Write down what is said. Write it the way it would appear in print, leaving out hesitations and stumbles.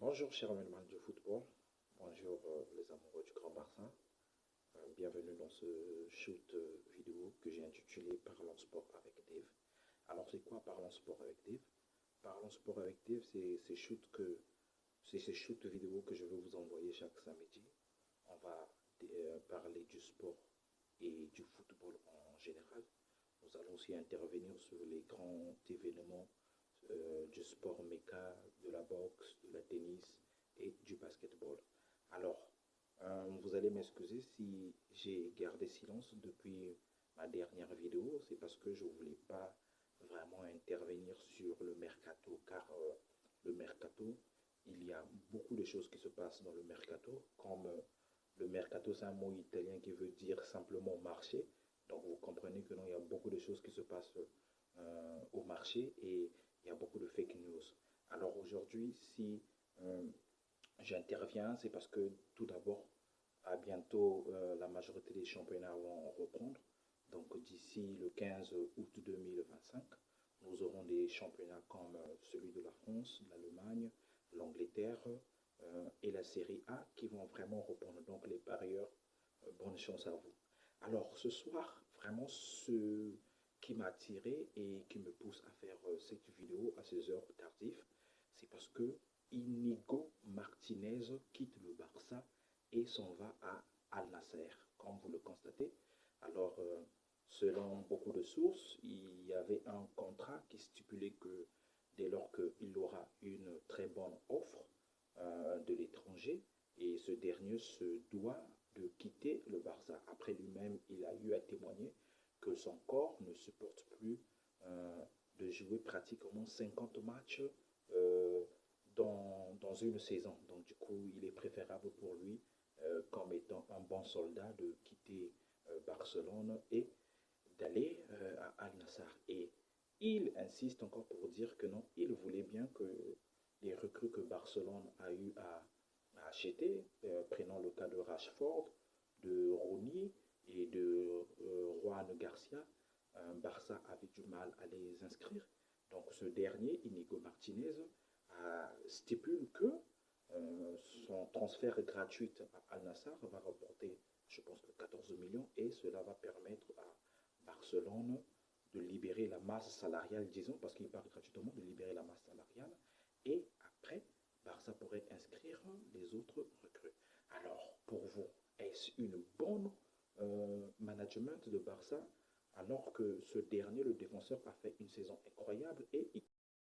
Bonjour chers amateurs du football, bonjour les amoureux du Grand Barça. Bienvenue dans ce shoot vidéo que j'ai intitulé Parlons sport avec Dave. Alors c'est quoi Parlons sport avec Dave? Parlons sport avec Dave, c'est ces shoots vidéo que je vais vous envoyer chaque samedi. On va parler du sport et du football en général. Nous allons aussi intervenir sur les grands événements du sport méca, de la boxe, de la tennis et du basketball. Alors, vous allez m'excuser si j'ai gardé silence depuis ma dernière vidéo, c'est parce que je ne voulais pas vraiment intervenir sur le mercato, car le mercato, il y a beaucoup de choses qui se passent dans le mercato, comme le mercato, c'est un mot italien qui veut dire simplement marché. Donc vous comprenez que non, il y a beaucoup de choses qui se passent au marché et il y a beaucoup de fake news. Alors aujourd'hui, si j'interviens, c'est parce que tout d'abord, à bientôt, la majorité des championnats vont reprendre. Donc d'ici le 15 août 2025, nous aurons des championnats comme celui de la France, l'Allemagne, l'Angleterre et la Série A qui vont vraiment reprendre. Donc les parieurs, bonne chance à vous. Alors ce soir, vraiment ce qui m'a attiré et qui me pousse à faire cette vidéo à ces heures tardives, c'est parce que Inigo Martinez quitte le Barça et s'en va à Al Nasser, comme vous le constatez. Alors, selon beaucoup de sources, il y avait un contrat qui stipulait que dès lors qu'il aura une très bonne offre de l'étranger, et ce dernier se doit de quitter le Barça. Après lui-même, il a eu à témoigner que son corps ne supporte plus de jouer pratiquement 50 matchs dans une saison. Donc du coup, il est préférable pour lui, comme étant un bon soldat, de quitter Barcelone et d'aller à Al Nassr. Et il insiste encore pour dire que non, il voulait bien que les recrues que Barcelone a eu à acheter, prenant le cas de Rashford, de Rooney et de Juan Garcia, Barça avait du mal à les inscrire. Donc ce dernier, Inigo Martinez, stipule que son transfert gratuit à Al Nassr va rapporter, je pense que 14 millions, et cela va permettre à Barcelone de libérer la masse salariale, disons, parce qu'il part gratuitement, de libérer la masse salariale, et après, Barça pourrait inscrire les autres recrues. Alors, pour vous, est-ce une bonne management de Barça alors que ce dernier, le défenseur, a fait une saison incroyable et